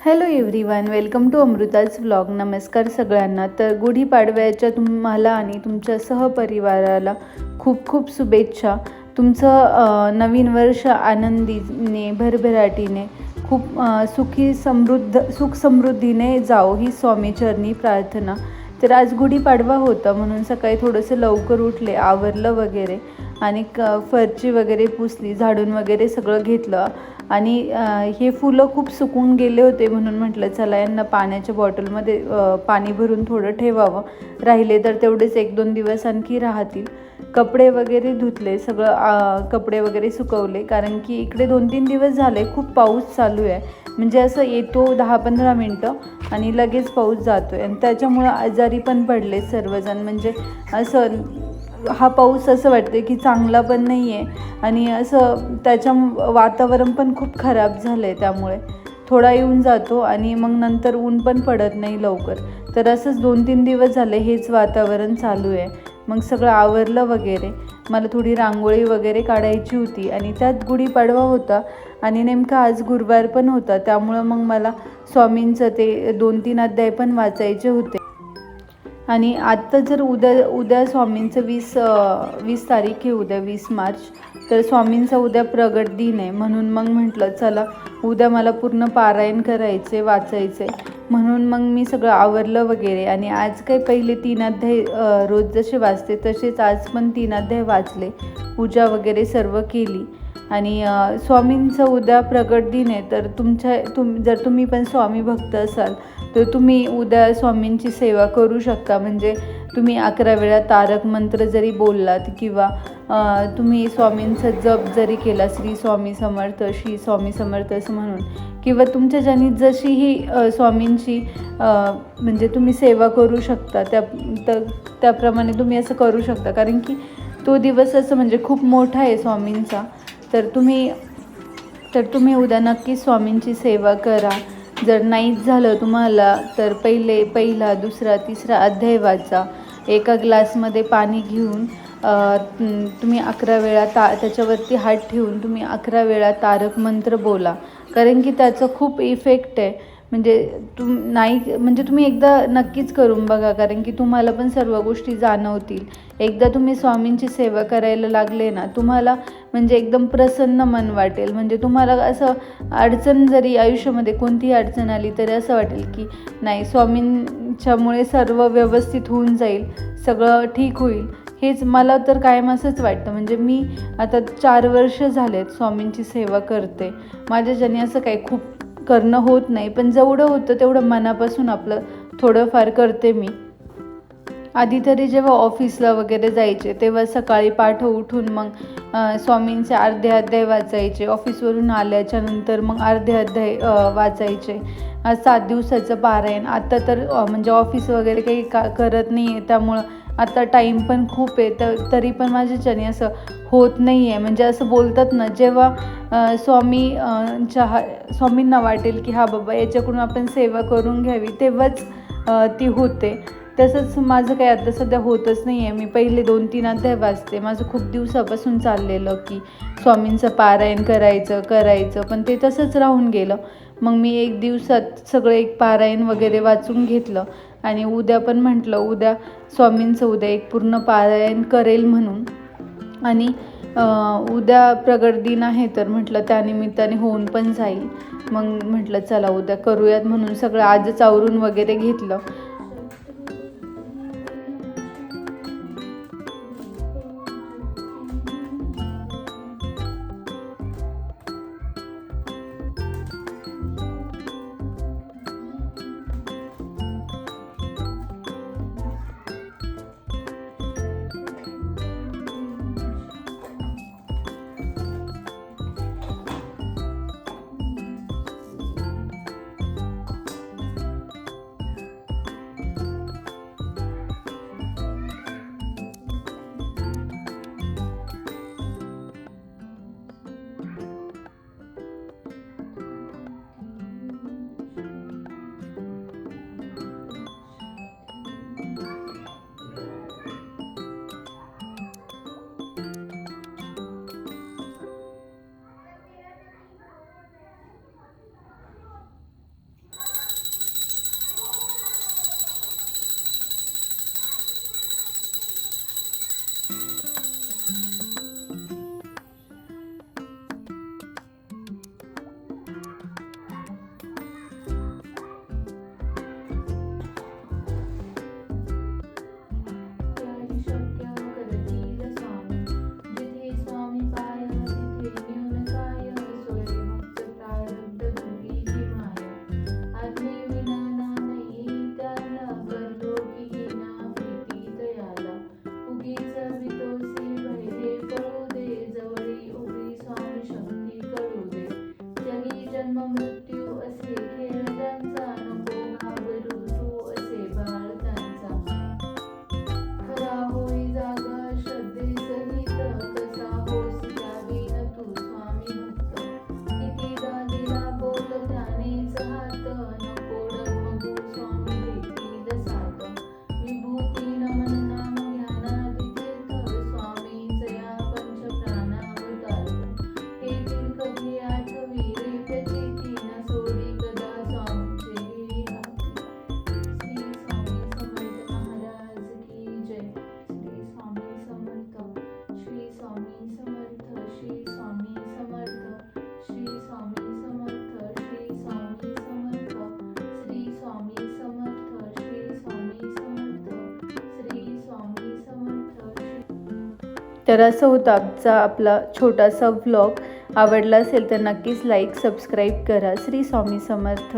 Hello everyone, welcome to Amruta's vlog. नमस्कार सगळ्यांना. तर गुढीपाडव्याच्या तुम्हाला आणि तुमच्या सहपरिवाराला खूप खूप शुभेच्छा. तुमचं नवीन वर्ष आनंदीने भरभराटीने खूप सुख समृद्धीने जाओ ही स्वामीचरणी प्रार्थना. तर आज गुढीपाडवा होता म्हणून सकाळी थोडंसं लवकर उठले, आवरलं वगैरे आणि फरची वगैरे पुसली, झाडून वगैरे सगळं घेतलं. आणि हे फुलं खूप सुकून गेले होते म्हणून म्हटलं चला यांना पाण्याच्या बॉटलमध्ये पाणी भरून थोडं ठेवावं, राहिले तर तेवढेच 1-2 दिवस आणखी राहतील. कपडे वगैरे धुतले, सगळं कपडे वगैरे सुकवले, कारण की इकडे 2-3 दिवस झाले खूप पाऊस चालू आहे. म्हणजे असं येतो 10-15 मिनटं आणि लगेच पाऊस जातो आहे आणि त्याच्यामुळं आजारी पण पडले सर्वजण. म्हणजे असं हा पाऊस असं वाटते की चांगला पण नाही आहे आणि असं त्याच्या वातावरण पण खूप खराब झालं आहे. त्यामुळे थोडा येऊन जातो आणि मग नंतर ऊन पण पडत नाही लवकर. तर असंच 2-3 दिवस झाले हेच वातावरण चालू आहे. मग सगळं आवरलं वगैरे. मला थोडी रांगोळी वगैरे काढायची होती आणि त्यात गुढीपाडवा होता आणि नेमका आज गुरुवार पण होता. त्यामुळं मग मला स्वामींचं ते 2-3 अध्याय पण वाचायचे होते. आणि आत्ता जर उद्या स्वामींचं 20 तारीख आहे, उद्या 20 मार्च. तर स्वामींचा उद्या प्रगट दिन आहे म्हणून मग म्हटलं चला उद्या मला पूर्ण पारायण करायचे, वाचायचे. म्हणून मग मी सगळं आवरलं वगैरे आणि आज काही पहिले 3 अध्याय रोज जसे वाचते तसेच आज पण 3 अध्याय वाचले, पूजा वगैरे सर्व केली. आणि स्वामींचं उद्या प्रगट दिन आहे. तर जर तुम्ही पण स्वामी भक्त असाल तर तुम्ही उद्या स्वामींची सेवा करू शकता. म्हणजे तुम्ही 11 वेळा तारक मंत्र जरी बोललात किंवा तुम्ही स्वामींचा जप जरी केला, श्री स्वामी समर्थ, श्री स्वामी समर्थ असं म्हणून, किंवा तुमच्या ज्यानी जशीही स्वामींची म्हणजे तुम्ही सेवा करू शकता त्याप्रमाणे तुम्ही असं करू शकता. कारण की तो दिवस असं म्हणजे खूप मोठा आहे स्वामींचा. तर तुम्ही उद्या नक्की स्वामींची सेवा करा. जर नाहीच झालं तुम्हाला तर पहिला, दुसरा, तिसरा अध्याय वाचा. एका ग्लासमध्ये पाणी घेऊन तुम्ही 11 वेळा त्याच्यावरती हात ठेवून तुम्ही 11 वेळा तारक मंत्र बोला. कारण की त्याचा खूप इफेक्ट आहे. म्हणजे तुम्ही एकदा नक्कीच करून बघा, कारण की तुम्हाला पण सर्व गोष्टी जाणवतील. एकदा तुम्ही स्वामींची सेवा करायला लागले ना, तुम्हाला म्हणजे एकदम प्रसन्न मन वाटेल. म्हणजे तुम्हाला असं अडचण जरी आयुष्यामध्ये कोणतीही अडचण आली तरी असं वाटेल की नाही, स्वामींच्यामुळे सर्व व्यवस्थित होऊन जाईल, सगळं ठीक होईल. हेच मला तर कायम असंच वाटतं. म्हणजे मी आता 4 वर्ष झालेत स्वामींची सेवा करते. माझ्याच्याने असं काही खूप करणं होत नाही, पण जेवढं होतं तेवढं मनापासून आपलं थोडंफार करते मी. आधी तरी जेव्हा ऑफिसला वगैरे जायचे तेव्हा सकाळी पाठ उठून मग स्वामींचे अर्धे अध्याय वाचायचे. ऑफिसवरून आल्याच्या नंतर मग अर्धे अध्याय वाचायचे. 7 दिवसाचं पारायण. आता तर म्हणजे ऑफिस वगैरे काही करत नाही आहे, त्यामुळं आता टाईम पण खूप आहे. तरी पण माझ्याच्याने असं होत नाही आहे. म्हणजे असं बोलतात ना, जेव्हा स्वामींना वाटेल की हा बाबा याच्याकडून आपण सेवा करून घ्यावी, तेव्हाच ती होते. तसंच माझं काही आता सध्या होतच नाही आहे. मी पहिले 2-3 अध्याय वाचते. माझं खूप दिवसापासून चाललेलं की स्वामींचं पारायण करायचं, पण ते तसंच राहून गेलं. मग मी 1 दिवसात सगळं एक पारायण वगैरे वाचून घेतलं आणि उद्या पण म्हटलं उद्या स्वामींचं उद्या एक पूर्ण पारायण करेल म्हणून. आणि उद्या प्रगट दिन आहे तर म्हटलं त्यानिमित्ताने होऊन पण जाईल. मग म्हटलं चला उद्या करूयात म्हणून सगळं आजच आवरून वगैरे घेतलं. तर असं होतं आपला छोटासा व्लॉग. आवडला असेल तर नक्कीच लाईक सबस्क्राईब करा. श्री स्वामी समर्थ.